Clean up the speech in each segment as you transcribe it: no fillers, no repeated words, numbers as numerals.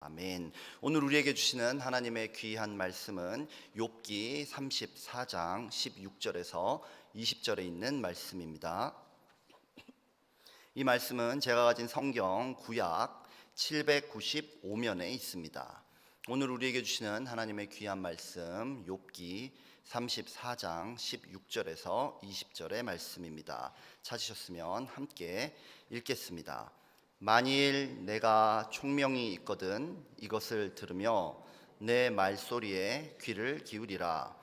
아멘. 오늘 우리에게 주시는 하나님의 귀한 말씀은 욥기 34장 16절에서 20절에 있는 말씀입니다. 이 말씀은 제가 가진 성경 구약 795면에 있습니다. 오늘 우리에게 주시는 하나님의 귀한 말씀 욥기 34장 16절에서 20절의 말씀입니다. 찾으셨으면 함께 읽겠습니다. 만일 내가 총명이 있거든 이것을 들으며 내 말소리에 귀를 기울이라.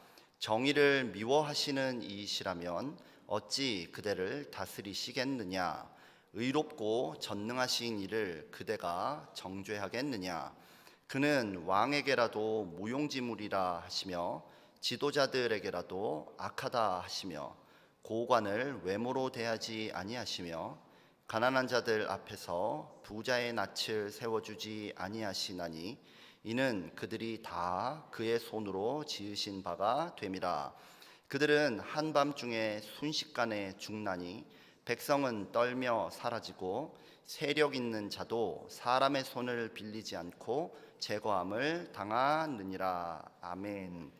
정의를 미워하시는 이시라면 어찌 그대를 다스리시겠느냐. 의롭고 전능하신 이를 그대가 정죄하겠느냐. 그는 왕에게라도 무용지물이라 하시며 지도자들에게라도 악하다 하시며 고관을 외모로 대하지 아니하시며 가난한 자들 앞에서 부자의 낯을 세워주지 아니하시나니 이는 그들이 다 그의 손으로 지으신 바가 됨이라. 그들은 한밤중에 순식간에 죽나니 백성은 떨며 사라지고 세력 있는 자도 사람의 손을 빌리지 않고 제거함을 당하느니라. 아멘.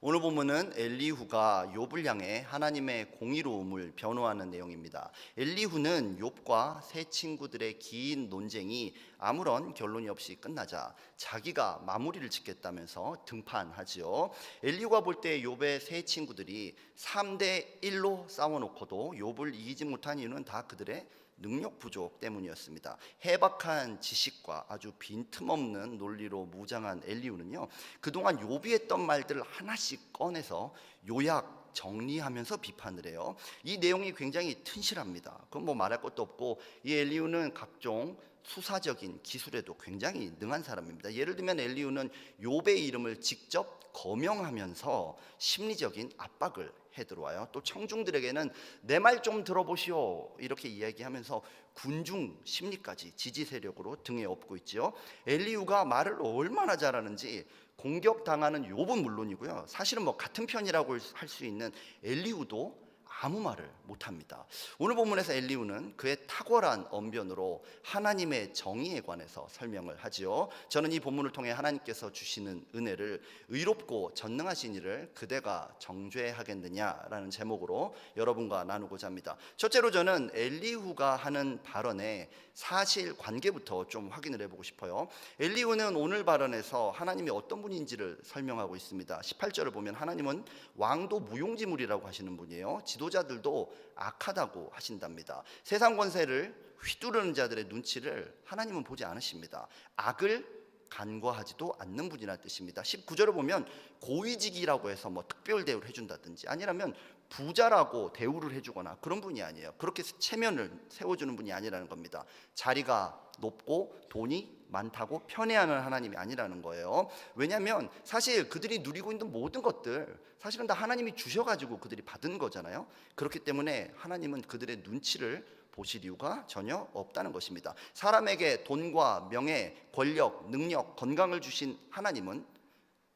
오늘 본문은 엘리후가 욥을 향해 하나님의 공의로움을 변호하는 내용입니다. 엘리후는 욥과 세 친구들의 긴 논쟁이 아무런 결론이 없이 끝나자 자기가 마무리를 짓겠다면서 등판하지요. 엘리후가 볼 때 욥의 세 친구들이 3대 1로 싸워놓고도 욥을 이기지 못한 이유는 다 그들의 능력 부족 때문이었습니다. 해박한 지식과 아주 빈틈없는 논리로 무장한 엘리후는요, 그동안 욥이 했던 말들을 하나씩 꺼내서 요약 정리하면서 비판을 해요. 이 내용이 굉장히 튼실합니다. 그건 뭐 말할 것도 없고, 이 엘리후는 각종 수사적인 기술에도 굉장히 능한 사람입니다. 예를 들면 엘리후는 욥의 이름을 직접 거명하면서 심리적인 압박을 해 들어와요. 또 청중들에게는 내 말 좀 들어보시오 이렇게 이야기하면서 군중 심리까지 지지 세력으로 등에 업고 있죠. 엘리후가 말을 얼마나 잘하는지 공격당하는 욥은 물론이고요, 사실은 뭐 같은 편이라고 할 수 있는 엘리후도 아무 말을 못합니다. 오늘 본문에서 엘리후는 그의 탁월한 언변으로 하나님의 정의에 관해서 설명을 하지요. 저는 이 본문을 통해 하나님께서 주시는 은혜를 의롭고 전능하신 이를 그대가 정죄하겠느냐라는 제목으로 여러분과 나누고자 합니다. 첫째로 저는 엘리후가 하는 발언의 사실관계부터 좀 확인을 해보고 싶어요. 엘리후는 오늘 발언에서 하나님이 어떤 분인지를 설명하고 있습니다. 18절을 보면 하나님은 왕도 무용지물이라고 하시는 분이에요. 지도자들도 악하다고 하신답니다. 세상 권세를 휘두르는 자들의 눈치를 하나님은 보지 않으십니다. 악을 간과하지도 않는 분이라는 뜻입니다. 19절을 보면 고위직이라고 해서 뭐 특별 대우를 해준다든지 아니라면 부자라고 대우를 해주거나 그런 분이 아니에요. 그렇게 체면을 세워주는 분이 아니라는 겁니다. 자리가 높고 돈이 많다고 편애하는 하나님이 아니라는 거예요. 왜냐하면 사실 그들이 누리고 있는 모든 것들 사실은 다 하나님이 주셔가지고 그들이 받은 거잖아요. 그렇기 때문에 하나님은 그들의 눈치를 보실 이유가 전혀 없다는 것입니다. 사람에게 돈과 명예, 권력, 능력, 건강을 주신 하나님은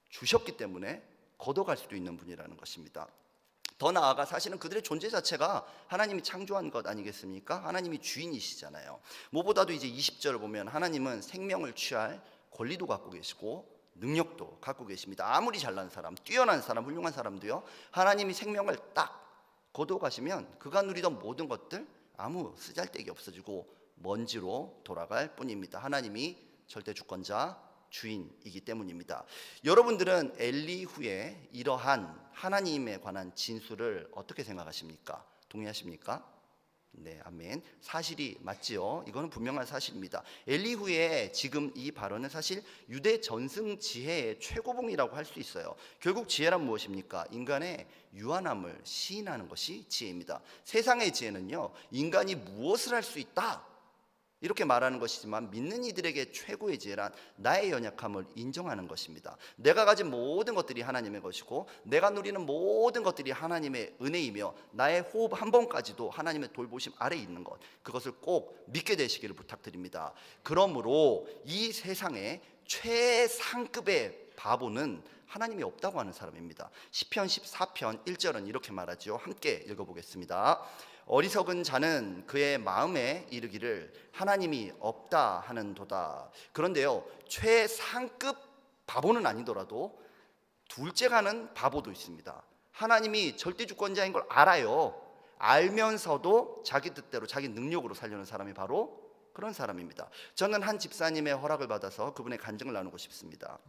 주셨기 때문에 걷어갈 수도 있는 분이라는 것입니다. 더 나아가 사실은 그들의 존재 자체가 하나님이 창조한 것 아니겠습니까? 하나님이 주인이시잖아요. 무엇보다도 이제 20절을 보면 하나님은 생명을 취할 권리도 갖고 계시고 능력도 갖고 계십니다. 아무리 잘난 사람, 뛰어난 사람, 훌륭한 사람도요, 하나님이 생명을 딱 걷어가시면 그가 누리던 모든 것들 아무 쓰잘데기 없어지고 먼지로 돌아갈 뿐입니다. 하나님이 절대 주권자, 주인이기 때문입니다. 여러분들은 엘리후의 이러한 하나님에 관한 진술을 어떻게 생각하십니까? 동의하십니까? 네, 아멘. 사실이 맞지요. 이거는 분명한 사실입니다. 엘리후의 지금 이 발언은 사실 유대 전승 지혜의 최고봉이라고 할 수 있어요. 결국 지혜란 무엇입니까? 인간의 유한함을 시인하는 것이 지혜입니다. 세상의 지혜는요, 인간이 무엇을 할 수 있다 이렇게 말하는 것이지만 믿는 이들에게 최고의 지혜란 나의 연약함을 인정하는 것입니다. 내가 가진 모든 것들이 하나님의 것이고 내가 누리는 모든 것들이 하나님의 은혜이며 나의 호흡 한 번까지도 하나님의 돌보심 아래에 있는 것, 그것을 꼭 믿게 되시기를 부탁드립니다. 그러므로 이 세상의 최상급의 바보는 하나님이 없다고 하는 사람입니다. 시편 14편 1절은 이렇게 말하죠. 함께 읽어보겠습니다. 어리석은 자는 그의 마음에 이르기를 하나님이 없다 하는도다. 그런데요, 최상급 바보는 아니더라도 둘째 가는 바보도 있습니다. 하나님이 절대주권자인 걸 알아요. 알면서도 자기 뜻대로 자기 능력으로 살려는 사람이 바로 그런 사람입니다. 저는 한 집사님의 허락을 받아서 그분의 간증을 나누고 싶습니다.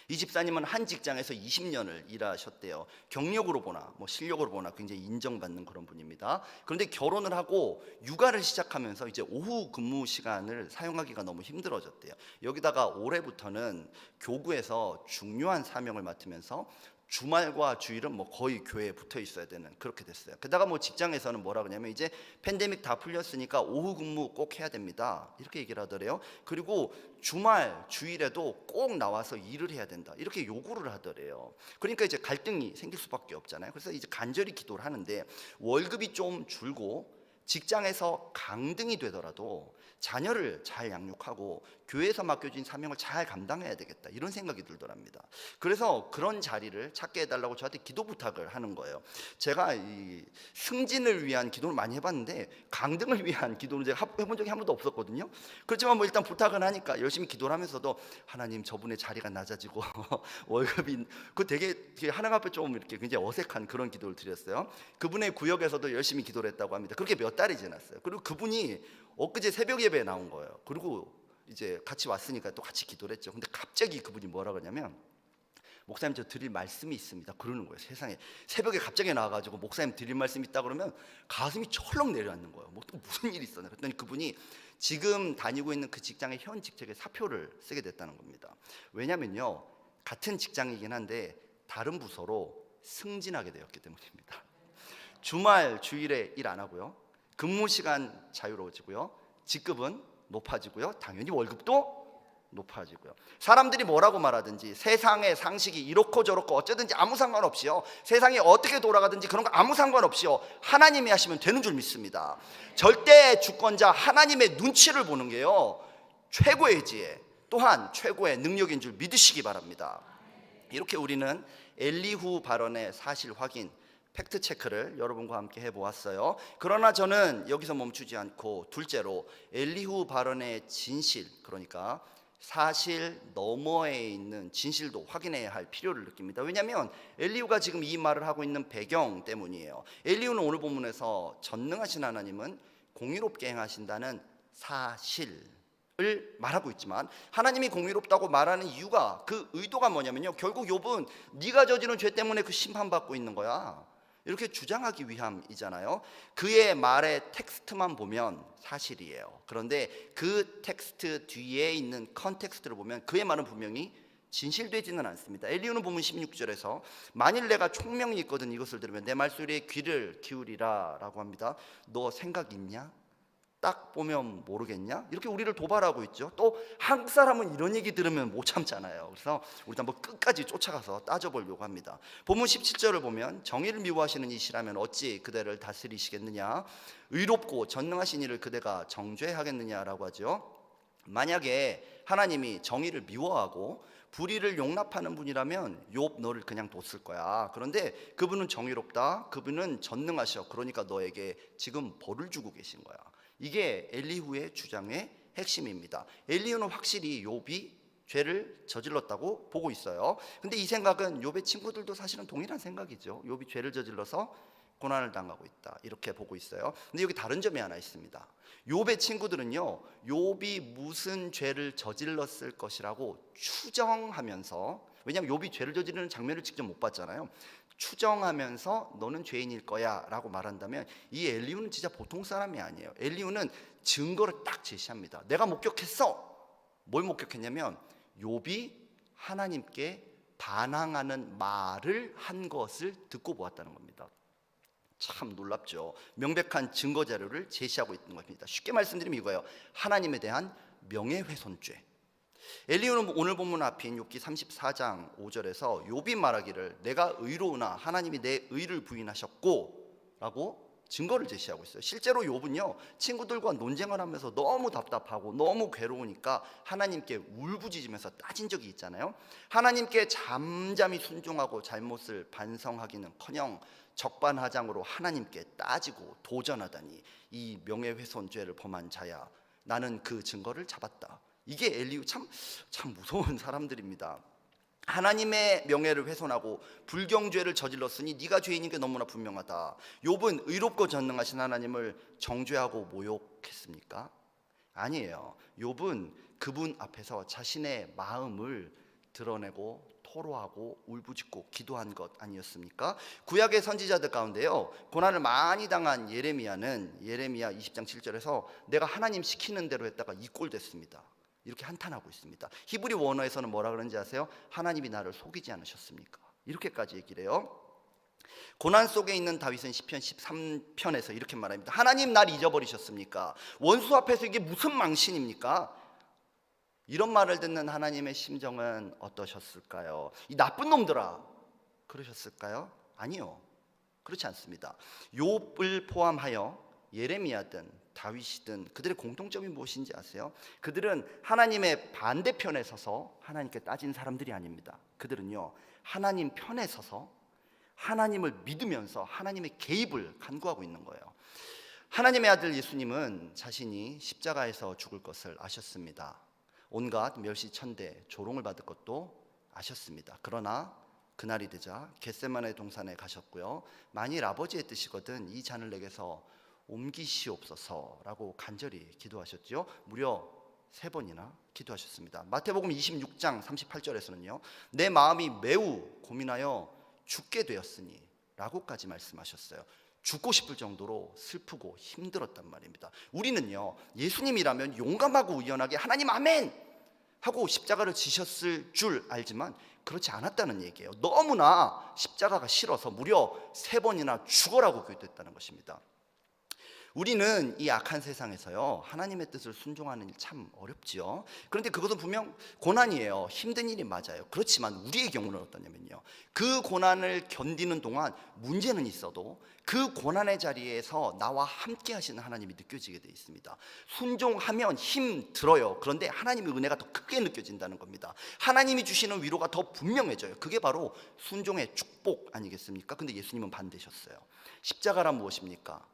이 집사님은 한 직장에서 20년을 일하셨대요. 경력으로 보나 실력으로 보나 굉장히 인정받는 그런 분입니다. 그런데 결혼을 하고 육아를 시작하면서 이제 오후 근무 시간을 사용하기가 너무 힘들어졌대요. 여기다가 올해부터는 교구에서 중요한 사명을 맡으면서 주말과 주일은 거의 교회에 붙어 있어야 되는 그렇게 됐어요. 게다가 직장에서는 뭐라 그러냐면 이제 팬데믹 다 풀렸으니까 오후 근무 꼭 해야 됩니다, 이렇게 얘기를 하더래요. 그리고 주말 주일에도 꼭 나와서 일을 해야 된다, 이렇게 요구를 하더래요. 그러니까 이제 갈등이 생길 수밖에 없잖아요. 그래서 이제 간절히 기도를 하는데 월급이 좀 줄고 직장에서 강등이 되더라도 자녀를 잘 양육하고 교회에서 맡겨진 사명을 잘 감당해야 되겠다, 이런 생각이 들더랍니다. 그래서 그런 자리를 찾게 해달라고 저한테 기도 부탁을 하는 거예요. 제가 이 승진을 위한 기도를 많이 해봤는데 강등을 위한 기도는 제가 해본 적이 한 번도 없었거든요. 그렇지만 일단 부탁을 하니까 열심히 기도를 하면서도 하나님, 저분의 자리가 낮아지고 월급이 되게 하나님 앞에 좀 이렇게 굉장히 어색한 그런 기도를 드렸어요. 그분의 구역에서도 열심히 기도를 했다고 합니다. 그렇게 몇 달이 지났어요. 그리고 그분이 엊그제 새벽 예배에 나온 거예요. 그리고 이제 같이 왔으니까 또 같이 기도를 했죠. 근데 갑자기 그분이 뭐라 그러냐면, 목사님 저 드릴 말씀이 있습니다, 그러는 거예요. 세상에 새벽에 갑자기 나와가지고 목사님 드릴 말씀이 있다 그러면 가슴이 철렁 내려앉는 거예요. 또 무슨 일이 있었나 그랬더니 그분이 지금 다니고 있는 그 직장의 현 직책에 사표를 쓰게 됐다는 겁니다. 왜냐면요, 같은 직장이긴 한데 다른 부서로 승진하게 되었기 때문입니다. 주말 주일에 일 안 하고요, 근무 시간 자유로워지고요, 직급은 높아지고요, 당연히 월급도 높아지고요. 사람들이 뭐라고 말하든지 세상의 상식이 이렇고 저렇고 어쩌든지 아무 상관없이요, 세상이 어떻게 돌아가든지 그런 거 아무 상관없이요, 하나님이 하시면 되는 줄 믿습니다. 절대 주권자 하나님의 눈치를 보는 게요 최고의 지혜, 또한 최고의 능력인 줄 믿으시기 바랍니다. 이렇게 우리는 엘리후 발언의 사실 확인, 팩트 체크를 여러분과 함께 해보았어요. 그러나 저는 여기서 멈추지 않고 둘째로 엘리후 발언의 진실, 그러니까 사실 너머에 있는 진실도 확인해야 할 필요를 느낍니다. 왜냐하면 엘리후가 지금 이 말을 하고 있는 배경 때문이에요. 엘리후는 오늘 본문에서 전능하신 하나님은 공의롭게 행하신다는 사실을 말하고 있지만, 하나님이 공의롭다고 말하는 이유가, 그 의도가 뭐냐면요, 결국 욥은 네가 저지른 죄 때문에 그 심판받고 있는 거야, 이렇게 주장하기 위함이잖아요. 그의 말의 텍스트만 보면 사실이에요. 그런데 그 텍스트 뒤에 있는 컨텍스트를 보면 그의 말은 분명히 진실되지는 않습니다. 엘리후는 보면 16절에서 만일 내가 총명이 있거든 이것을 들으면 내 말소리에 귀를 기울이라 라고 합니다. 너 생각 있냐? 딱 보면 모르겠냐? 이렇게 우리를 도발하고 있죠. 또 한국 사람은 이런 얘기 들으면 못 참잖아요. 그래서 우리도 한번 끝까지 쫓아가서 따져보려고 합니다. 본문 17절을 보면 정의를 미워하시는 이시라면 어찌 그대를 다스리시겠느냐? 의롭고 전능하신 이를 그대가 정죄하겠느냐라고 하죠. 만약에 하나님이 정의를 미워하고 불의를 용납하는 분이라면 욥 너를 그냥 뒀을 거야. 그런데 그분은 정의롭다, 그분은 전능하셔, 그러니까 너에게 지금 벌을 주고 계신 거야. 이게 엘리후의 주장의 핵심입니다. 엘리후는 확실히 욥이 죄를 저질렀다고 보고 있어요. 근데 이 생각은 욥의 친구들도 사실은 동일한 생각이죠. 욥이 죄를 저질러서 고난을 당하고 있다, 이렇게 보고 있어요. 근데 여기 다른 점이 하나 있습니다. 욥의 친구들은요, 욥이 무슨 죄를 저질렀을 것이라고 추정하면서, 왜냐하면 욥이 죄를 저지르는 장면을 직접 못 봤잖아요. 추정하면서 너는 죄인일 거야 라고 말한다면, 이 엘리후는 진짜 보통 사람이 아니에요. 엘리후는 증거를 딱 제시합니다. 내가 목격했어. 뭘 목격했냐면 욥이 하나님께 반항하는 말을 한 것을 듣고 보았다는 겁니다. 참 놀랍죠. 명백한 증거 자료를 제시하고 있는 겁니다. 쉽게 말씀드리면 이거예요. 하나님에 대한 명예훼손죄. 엘리후는 오늘 본문 앞인 욥기 34장 5절에서 욥이 말하기를 내가 의로우나 하나님이 내 의를 부인하셨고 라고 증거를 제시하고 있어요. 실제로 욥은요, 친구들과 논쟁을 하면서 너무 답답하고 너무 괴로우니까 하나님께 울부짖으면서 따진 적이 있잖아요. 하나님께 잠잠히 순종하고 잘못을 반성하기는커녕 적반하장으로 하나님께 따지고 도전하다니 이 명예훼손죄를 범한 자야, 나는 그 증거를 잡았다. 이게 엘리후 참 무서운 사람들입니다. 하나님의 명예를 훼손하고 불경죄를 저질렀으니 네가 죄인인 게 너무나 분명하다. 욥은 의롭고 전능하신 하나님을 정죄하고 모욕했습니까? 아니에요. 욥은 그분 앞에서 자신의 마음을 드러내고 토로하고 울부짖고 기도한 것 아니었습니까? 구약의 선지자들 가운데요, 고난을 많이 당한 예레미야는 예레미야 20장 7절에서 내가 하나님 시키는 대로 했다가 이 꼴 됐습니다, 이렇게 한탄하고 있습니다. 히브리 원어에서는 뭐라 그러는지 아세요? 하나님이 나를 속이지 않으셨습니까? 이렇게까지 얘기를 해요. 고난 속에 있는 다윗은 시편 13편에서 이렇게 말합니다. 하나님 날 잊어버리셨습니까? 원수 앞에서 이게 무슨 망신입니까? 이런 말을 듣는 하나님의 심정은 어떠셨을까요? 이 나쁜 놈들아, 그러셨을까요? 아니요, 그렇지 않습니다. 욥을 포함하여 예레미야든 다윗이든 그들의 공통점이 무엇인지 아세요? 그들은 하나님의 반대편에 서서 하나님께 따진 사람들이 아닙니다. 그들은요, 하나님 편에 서서 하나님을 믿으면서 하나님의 개입을 간구하고 있는 거예요. 하나님의 아들 예수님은 자신이 십자가에서 죽을 것을 아셨습니다. 온갖 멸시천대 조롱을 받을 것도 아셨습니다. 그러나 그날이 되자 겟세마네 동산에 가셨고요, 만일 아버지의 뜻이거든 이 잔을 내게서 옮기시옵소서라고 간절히 기도하셨죠. 무려 3번이나 기도하셨습니다. 마태복음 26장 38절에서는요, 내 마음이 매우 고민하여 죽게 되었으니 라고까지 말씀하셨어요. 죽고 싶을 정도로 슬프고 힘들었단 말입니다. 우리는요, 예수님이라면 용감하고 의연하게 하나님 아멘 하고 십자가를 지셨을 줄 알지만 그렇지 않았다는 얘기예요. 너무나 십자가가 싫어서 무려 3번이나 죽어라고 기도했다는 것입니다. 우리는 이 악한 세상에서요, 하나님의 뜻을 순종하는 일 참 어렵지요. 그런데 그것은 분명 고난이에요. 힘든 일이 맞아요. 그렇지만 우리의 경우는 어떠냐면요, 그 고난을 견디는 동안 문제는 있어도 그 고난의 자리에서 나와 함께 하시는 하나님이 느껴지게 되어 있습니다. 순종하면 힘들어요. 그런데 하나님의 은혜가 더 크게 느껴진다는 겁니다. 하나님이 주시는 위로가 더 분명해져요. 그게 바로 순종의 축복 아니겠습니까? 근데 예수님은 반대셨어요. 십자가란 무엇입니까?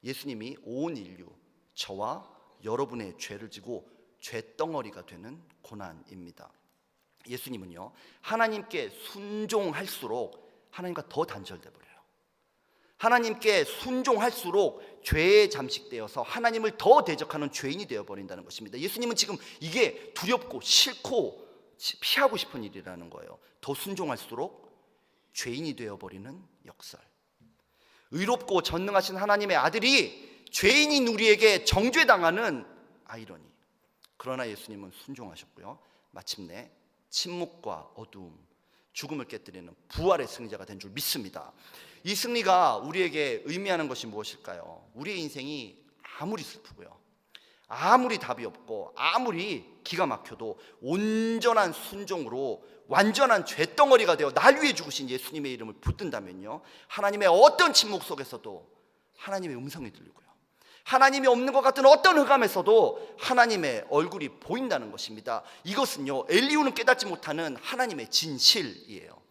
예수님이 온 인류, 저와 여러분의 죄를 지고 죄덩어리가 되는 고난입니다. 예수님은요, 하나님께 순종할수록 하나님과 더 단절돼 버려요. 하나님께 순종할수록 죄에 잠식되어서 하나님을 더 대적하는 죄인이 되어버린다는 것입니다. 예수님은 지금 이게 두렵고 싫고 피하고 싶은 일이라는 거예요. 더 순종할수록 죄인이 되어버리는 역설. 의롭고 전능하신 하나님의 아들이 죄인인 우리에게 정죄당하는 아이러니. 그러나 예수님은 순종하셨고요, 마침내 침묵과 어두움, 죽음을 깨뜨리는 부활의 승리자가 된 줄 믿습니다. 이 승리가 우리에게 의미하는 것이 무엇일까요? 우리의 인생이 아무리 슬프고요, 아무리 답이 없고 아무리 기가 막혀도 온전한 순종으로 완전한 죄덩어리가 되어 날 위해 죽으신 예수님의 이름을 붙든다면요, 하나님의 어떤 침묵 속에서도 하나님의 음성이 들리고요, 하나님이 없는 것 같은 어떤 흑암에서도 하나님의 얼굴이 보인다는 것입니다. 이것은요, 엘리후는 깨닫지 못하는 하나님의 진실이에요.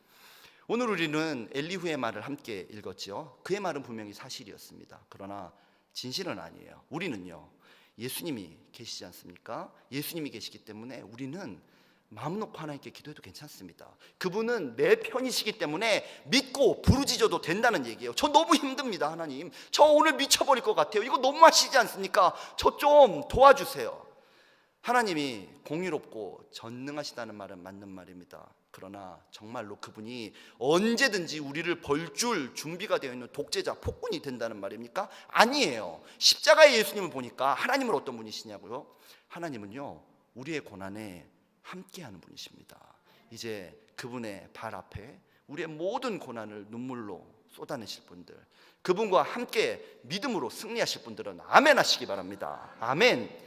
오늘 우리는 엘리후의 말을 함께 읽었죠. 그의 말은 분명히 사실이었습니다. 그러나 진실은 아니에요. 우리는요, 예수님이 계시지 않습니까? 예수님이 계시기 때문에 우리는 마음 놓고 하나님께 기도해도 괜찮습니다. 그분은 내 편이시기 때문에 믿고 부르짖어도 된다는 얘기예요. 저 너무 힘듭니다, 하나님. 저 오늘 미쳐버릴 것 같아요. 이거 너무 하시지 않습니까? 저 좀 도와주세요. 하나님이 공의롭고 전능하시다는 말은 맞는 말입니다. 그러나 정말로 그분이 언제든지 우리를 벌줄 준비가 되어 있는 독재자, 폭군이 된다는 말입니까? 아니에요. 십자가의 예수님을 보니까 하나님은 어떤 분이시냐고요? 하나님은요, 우리의 고난에 함께하는 분이십니다. 이제 그분의 발 앞에 우리의 모든 고난을 눈물로 쏟아내실 분들, 그분과 함께 믿음으로 승리하실 분들은 아멘 하시기 바랍니다. 아멘.